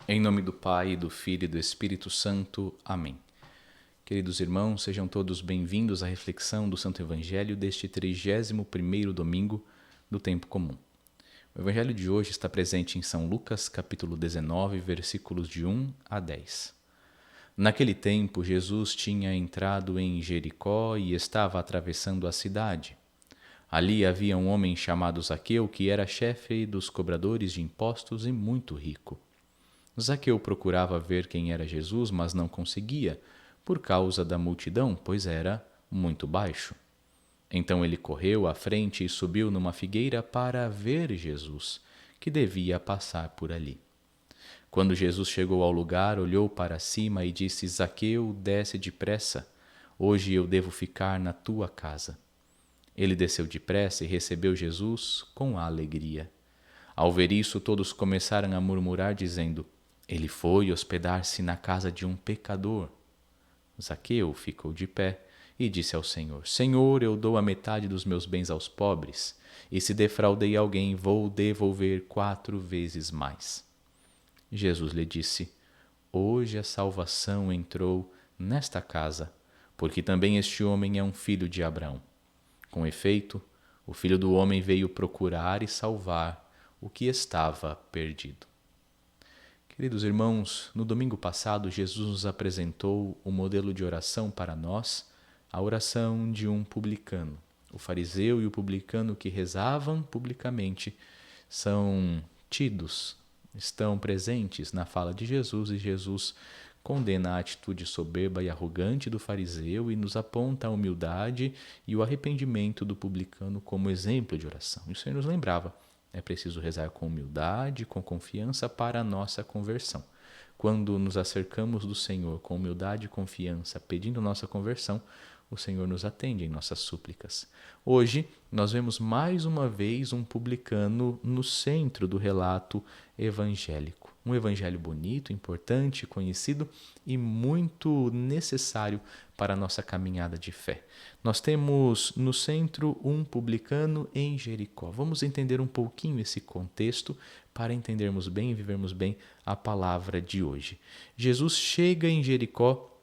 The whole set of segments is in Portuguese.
Em nome do Pai, do Filho e do Espírito Santo. Amém. Queridos irmãos, sejam todos bem-vindos à reflexão do Santo Evangelho deste 31º domingo do tempo comum. O Evangelho de hoje está presente em São Lucas, capítulo 19, versículos de 1 a 10. Naquele tempo, Jesus tinha entrado em Jericó e estava atravessando a cidade. Ali havia um homem chamado Zaqueu, que era chefe dos cobradores de impostos e muito rico. Zaqueu procurava ver quem era Jesus, mas não conseguia, por causa da multidão, pois era muito baixo. Então ele correu à frente e subiu numa figueira para ver Jesus, que devia passar por ali. Quando Jesus chegou ao lugar, olhou para cima e disse: Zaqueu, desce depressa, hoje eu devo ficar na tua casa. Ele desceu depressa e recebeu Jesus com alegria. Ao ver isso, todos começaram a murmurar, dizendo: Ele foi hospedar-se na casa de um pecador. Zaqueu ficou de pé e disse ao Senhor: Senhor, eu dou a metade dos meus bens aos pobres, e se defraudei alguém, vou devolver 4 vezes mais. Jesus lhe disse: Hoje a salvação entrou nesta casa, porque também este homem é um filho de Abraão. Com efeito, o Filho do Homem veio procurar e salvar o que estava perdido. Queridos irmãos, no domingo passado, Jesus nos apresentou o modelo de oração para nós, a oração de um publicano. O fariseu e o publicano que rezavam publicamente são tidos, estão presentes na fala de Jesus, e Jesus condena a atitude soberba e arrogante do fariseu e nos aponta a humildade e o arrependimento do publicano como exemplo de oração. E o Senhor nos lembrava: é preciso rezar com humildade, com confiança para a nossa conversão. Quando nos acercamos do Senhor com humildade e confiança, pedindo nossa conversão, o Senhor nos atende em nossas súplicas. Hoje, nós vemos mais uma vez um publicano no centro do relato evangélico. Um evangelho bonito, importante, conhecido e muito necessário para a nossa caminhada de fé. Nós temos no centro um publicano em Jericó. Vamos entender um pouquinho esse contexto para entendermos bem e vivermos bem a palavra de hoje. Jesus chega em Jericó,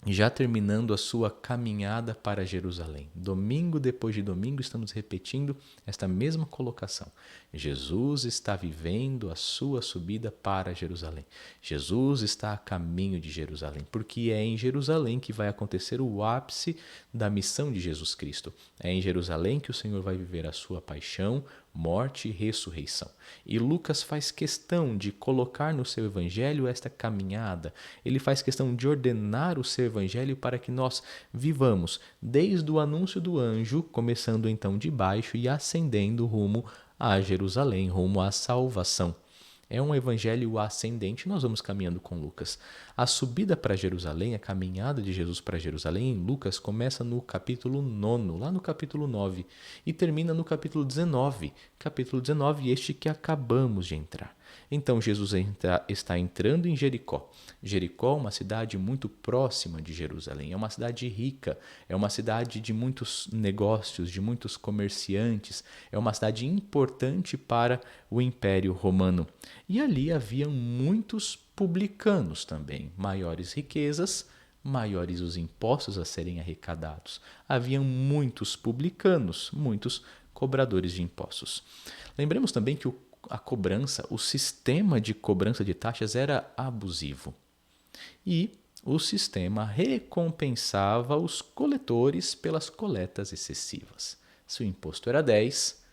já terminando a sua caminhada para Jerusalém. Domingo depois de domingo estamos repetindo esta mesma colocação. Jesus está vivendo a sua subida para Jerusalém. Jesus está a caminho de Jerusalém, porque é em Jerusalém que vai acontecer o ápice da missão de Jesus Cristo. É em Jerusalém que o Senhor vai viver a sua paixão, morte e ressurreição. E Lucas faz questão de colocar no seu evangelho esta caminhada. Ele faz questão de ordenar o seu evangelho para que nós vivamos desde o anúncio do anjo, começando então de baixo e ascendendo rumo a Jerusalém, rumo à salvação. É um evangelho ascendente, nós vamos caminhando com Lucas. A subida para Jerusalém, a caminhada de Jesus para Jerusalém, em Lucas, começa no capítulo 9, lá no capítulo 9, e termina no capítulo 19. Capítulo 19, este que acabamos de entrar. Então, Jesus está entrando em Jericó. Jericó é uma cidade muito próxima de Jerusalém, é uma cidade rica, é uma cidade de muitos negócios, de muitos comerciantes, é uma cidade importante para o Império Romano. E ali haviam muitos publicanos também, maiores riquezas, maiores os impostos a serem arrecadados. Haviam muitos publicanos, muitos cobradores de impostos. Lembremos também que a cobrança, o sistema de cobrança de taxas era abusivo. E o sistema recompensava os coletores pelas coletas excessivas. Se o imposto era 10,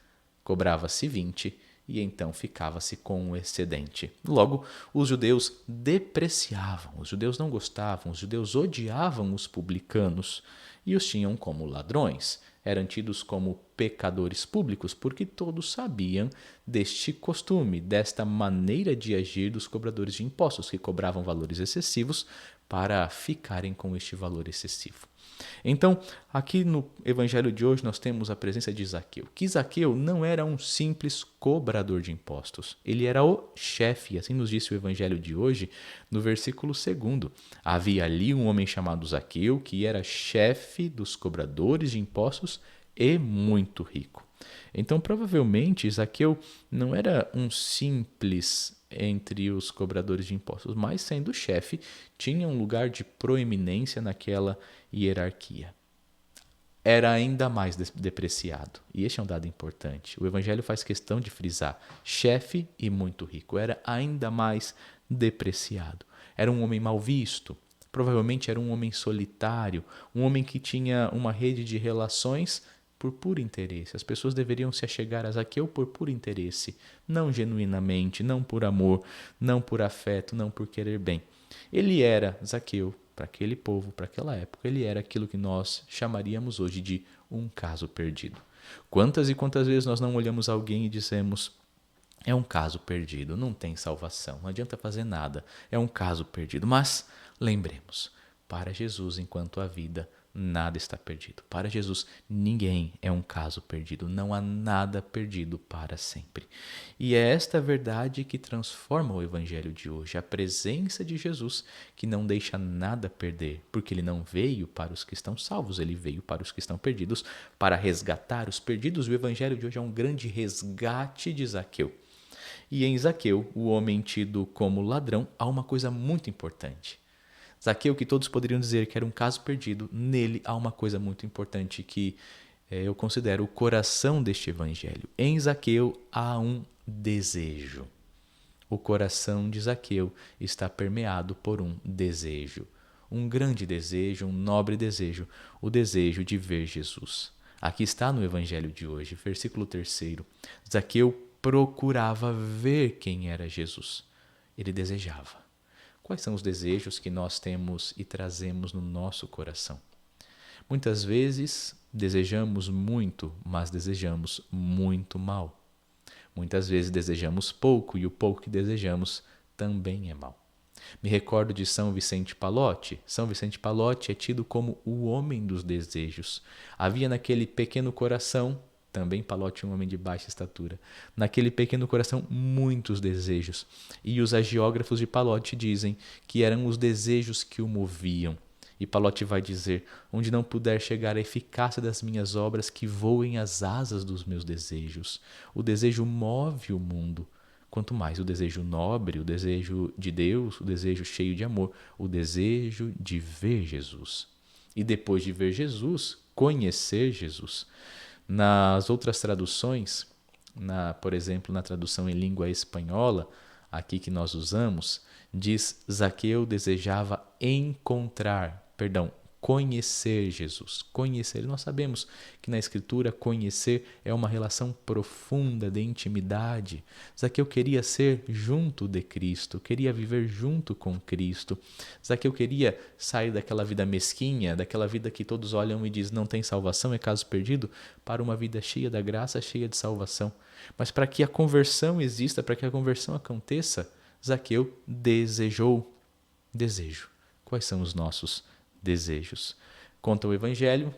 cobrava-se 20 e então ficava-se com o excedente. Logo, os judeus depreciavam, os judeus não gostavam, os judeus odiavam os publicanos e os tinham como ladrões. Eram tidos como pecadores públicos porque todos sabiam deste costume, desta maneira de agir dos cobradores de impostos, que cobravam valores excessivos para ficarem com este valor excessivo. Então, aqui no evangelho de hoje nós temos a presença de Zaqueu, que Zaqueu não era um simples cobrador de impostos, ele era o chefe, assim nos disse o evangelho de hoje, no versículo 2. Havia ali um homem chamado Zaqueu, que era chefe dos cobradores de impostos e muito rico. Então, provavelmente, Zaqueu não era um simples entre os cobradores de impostos, mas, sendo chefe, tinha um lugar de proeminência naquela hierarquia. Era ainda mais depreciado. E este é um dado importante. O Evangelho faz questão de frisar: chefe e muito rico. Era ainda mais depreciado. Era um homem mal visto. Provavelmente era um homem solitário, um homem que tinha uma rede de relações por puro interesse. As pessoas deveriam se achegar a Zaqueu por puro interesse, não genuinamente, não por amor, não por afeto, não por querer bem. Ele era, Zaqueu, para aquele povo, para aquela época, ele era aquilo que nós chamaríamos hoje de um caso perdido. Quantas e quantas vezes nós não olhamos alguém e dizemos: é um caso perdido, não tem salvação, não adianta fazer nada, é um caso perdido. Mas lembremos, para Jesus, enquanto há vida, nada está perdido. Para Jesus, ninguém é um caso perdido, não há nada perdido para sempre. E é esta verdade que transforma o Evangelho de hoje, a presença de Jesus, que não deixa nada perder, porque ele não veio para os que estão salvos, ele veio para os que estão perdidos, para resgatar os perdidos. O Evangelho de hoje é um grande resgate de Zaqueu. E em Zaqueu, o homem tido como ladrão, há uma coisa muito importante. Zaqueu, que todos poderiam dizer que era um caso perdido, nele há uma coisa muito importante que eu considero o coração deste evangelho. Em Zaqueu há um desejo. O coração de Zaqueu está permeado por um desejo. Um grande desejo, um nobre desejo, o desejo de ver Jesus. Aqui está no evangelho de hoje, versículo 3. Zaqueu procurava ver quem era Jesus. Ele desejava. Quais são os desejos que nós temos e trazemos no nosso coração? Muitas vezes desejamos muito, mas desejamos muito mal. Muitas vezes desejamos pouco e o pouco que desejamos também é mal. Me recordo de São Vicente Pallotti. São Vicente Pallotti é tido como o homem dos desejos. Havia naquele pequeno coração, também Pallotti, um homem de baixa estatura, naquele pequeno coração muitos desejos. E os agiógrafos de Pallotti dizem que eram os desejos que o moviam. E Pallotti vai dizer: onde não puder chegar a eficácia das minhas obras, que voem as asas dos meus desejos. O desejo move o mundo. Quanto mais o desejo nobre, o desejo de Deus, o desejo cheio de amor, o desejo de ver Jesus. E depois de ver Jesus, conhecer Jesus. Nas outras traduções, por exemplo, na tradução em língua espanhola, aqui que nós usamos, diz: Zaqueu desejava conhecer Jesus. Conhecer. Nós sabemos que na Escritura conhecer é uma relação profunda de intimidade. Zaqueu queria ser junto de Cristo, queria viver junto com Cristo. Zaqueu queria sair daquela vida mesquinha, daquela vida que todos olham e dizem não tem salvação, é caso perdido, para uma vida cheia da graça, cheia de salvação. Mas para que a conversão exista, para que a conversão aconteça, Zaqueu desejou. Desejo. Quais são os nossos desejos? Conta o Evangelho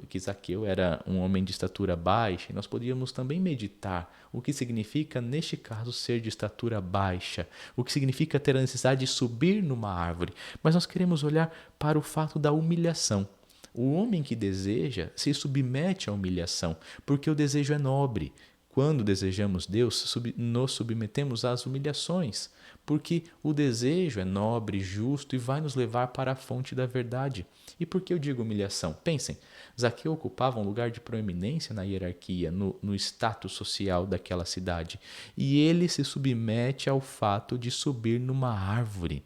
que Zaqueu era um homem de estatura baixa, e nós podíamos também meditar o que significa, neste caso, ser de estatura baixa, o que significa ter a necessidade de subir numa árvore. Mas nós queremos olhar para o fato da humilhação. O homem que deseja se submete à humilhação, porque o desejo é nobre. Quando desejamos Deus, nos submetemos às humilhações, porque o desejo é nobre, justo e vai nos levar para a fonte da verdade. E por que eu digo humilhação? Pensem, Zaqueu ocupava um lugar de proeminência na hierarquia, no status social daquela cidade, e ele se submete ao fato de subir numa árvore.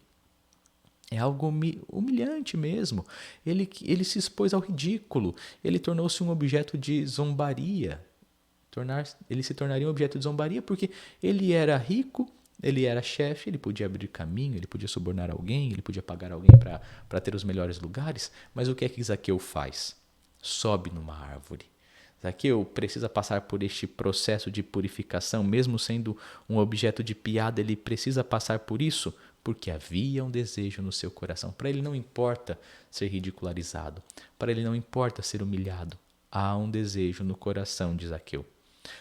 É algo humilhante mesmo. Ele se expôs ao ridículo, ele tornou-se um objeto de zombaria. Ele se tornaria um objeto de zombaria porque ele era rico, ele era chefe, ele podia abrir caminho, ele podia subornar alguém, ele podia pagar alguém para ter os melhores lugares. Mas o que é que Zaqueu faz? Sobe numa árvore. Zaqueu precisa passar por este processo de purificação, mesmo sendo um objeto de piada, ele precisa passar por isso porque havia um desejo no seu coração. Para ele não importa ser ridicularizado, para ele não importa ser humilhado. Há um desejo no coração de Zaqueu.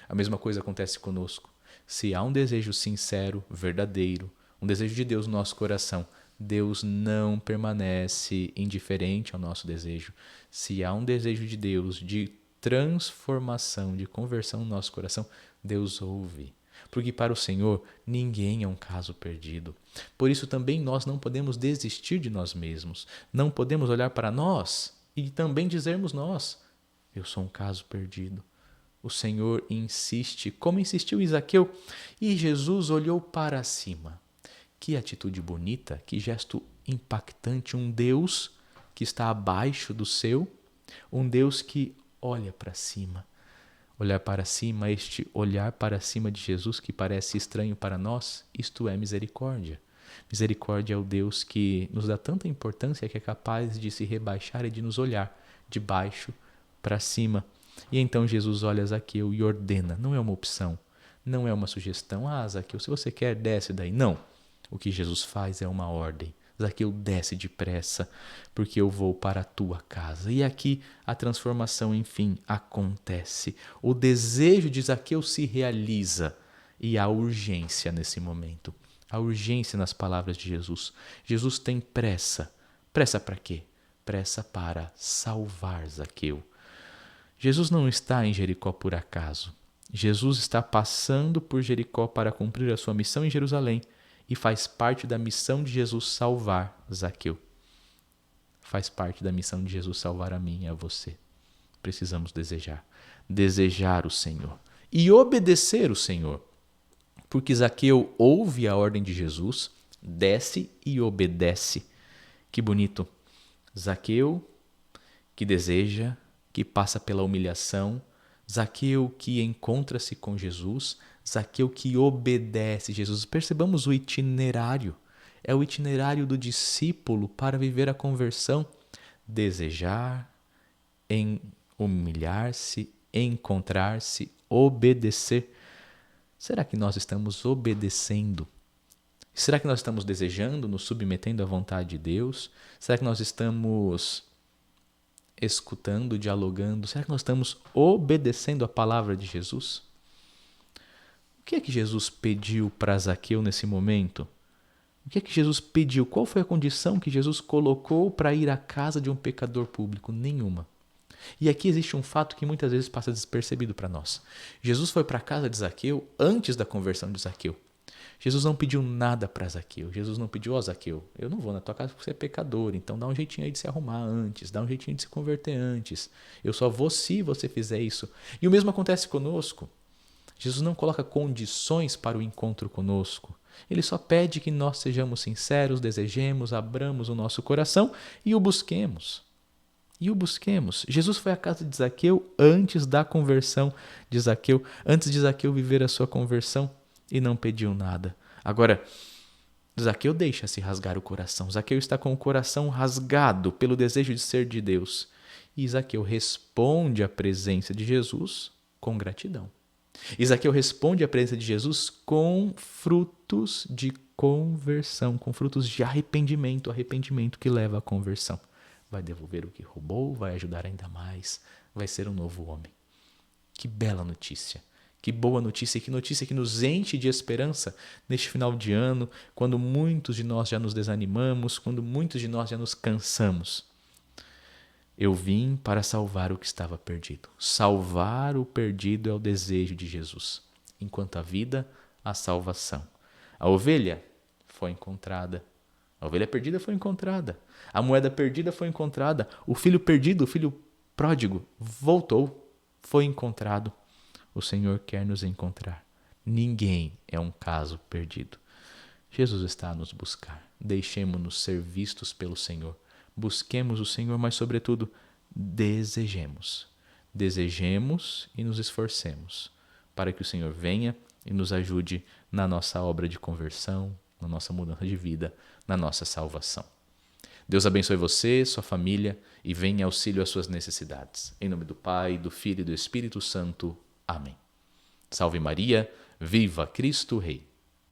A mesma coisa acontece conosco. Se há um desejo sincero, verdadeiro, um desejo de Deus no nosso coração, Deus não permanece indiferente ao nosso desejo. Se há um desejo de Deus de transformação, de conversão no nosso coração, Deus ouve. Porque para o Senhor ninguém é um caso perdido. Por isso também nós não podemos desistir de nós mesmos. Não podemos olhar para nós e também dizermos nós: eu sou um caso perdido. O Senhor insiste, como insistiu Zaqueu, e Jesus olhou para cima. Que atitude bonita, que gesto impactante. Um Deus que está abaixo do seu, um Deus que olha para cima. Olhar para cima, este olhar para cima de Jesus que parece estranho para nós, isto é misericórdia. Misericórdia é o Deus que nos dá tanta importância que é capaz de se rebaixar e de nos olhar de baixo para cima. E então Jesus olha a Zaqueu e ordena, não é uma opção, não é uma sugestão. Ah, Zaqueu, se você quer, desce daí. Não, o que Jesus faz é uma ordem. Zaqueu, desce depressa, porque eu vou para a tua casa. E aqui a transformação, enfim, acontece. O desejo de Zaqueu se realiza e há urgência nesse momento. Há urgência nas palavras de Jesus. Jesus tem pressa. Pressa para quê? Pressa para salvar Zaqueu. Jesus não está em Jericó por acaso. Jesus está passando por Jericó para cumprir a sua missão em Jerusalém. E faz parte da missão de Jesus salvar Zaqueu. Faz parte da missão de Jesus salvar a mim e a você. Precisamos desejar o Senhor e obedecer o Senhor. Porque Zaqueu ouve a ordem de Jesus, desce e obedece. Que bonito. Zaqueu que deseja, que passa pela humilhação. Zaqueu que encontra-se com Jesus, Zaqueu que obedece Jesus. Percebamos o itinerário. É o itinerário do discípulo para viver a conversão. Desejar, humilhar-se, encontrar-se, obedecer. Será que nós estamos obedecendo? Será que nós estamos desejando, nos submetendo à vontade de Deus? Será que nós estamos escutando, dialogando? Será que nós estamos obedecendo a palavra de Jesus? O que é que Jesus pediu para Zaqueu nesse momento? O que é que Jesus pediu? Qual foi a condição que Jesus colocou para ir à casa de um pecador público? Nenhuma. E aqui existe um fato que muitas vezes passa despercebido para nós. Jesus foi para a casa de Zaqueu antes da conversão de Zaqueu. Jesus não pediu nada para Zaqueu. Jesus não pediu, Zaqueu, eu não vou na tua casa porque você é pecador, então dá um jeitinho aí de se arrumar antes, dá um jeitinho de se converter antes. Eu só vou se você fizer isso. E o mesmo acontece conosco. Jesus não coloca condições para o encontro conosco. Ele só pede que nós sejamos sinceros, desejemos, abramos o nosso coração e o busquemos. Jesus foi à casa de Zaqueu antes da conversão de Zaqueu, antes de Zaqueu viver a sua conversão. E não pediu nada. Agora, Zaqueu deixa-se rasgar o coração. Zaqueu está com o coração rasgado pelo desejo de ser de Deus. E Zaqueu responde à presença de Jesus com gratidão. E Zaqueu responde à presença de Jesus com frutos de conversão, com frutos de arrependimento, arrependimento que leva à conversão. Vai devolver o que roubou, vai ajudar ainda mais, vai ser um novo homem. Que bela notícia. Que boa notícia, que notícia que nos enche de esperança neste final de ano, quando muitos de nós já nos desanimamos, quando muitos de nós já nos cansamos. Eu vim para salvar o que estava perdido. Salvar o perdido é o desejo de Jesus. Enquanto a vida, a salvação. A ovelha foi encontrada. A ovelha perdida foi encontrada. A moeda perdida foi encontrada. O filho perdido, o filho pródigo, voltou, foi encontrado. O Senhor quer nos encontrar. Ninguém é um caso perdido. Jesus está a nos buscar. Deixemo-nos ser vistos pelo Senhor. Busquemos o Senhor, mas, sobretudo, desejemos. Desejemos e nos esforcemos para que o Senhor venha e nos ajude na nossa obra de conversão, na nossa mudança de vida, na nossa salvação. Deus abençoe você, sua família e venha em auxílio às suas necessidades. Em nome do Pai, do Filho e do Espírito Santo. Amém. Salve Maria, viva Cristo Rei.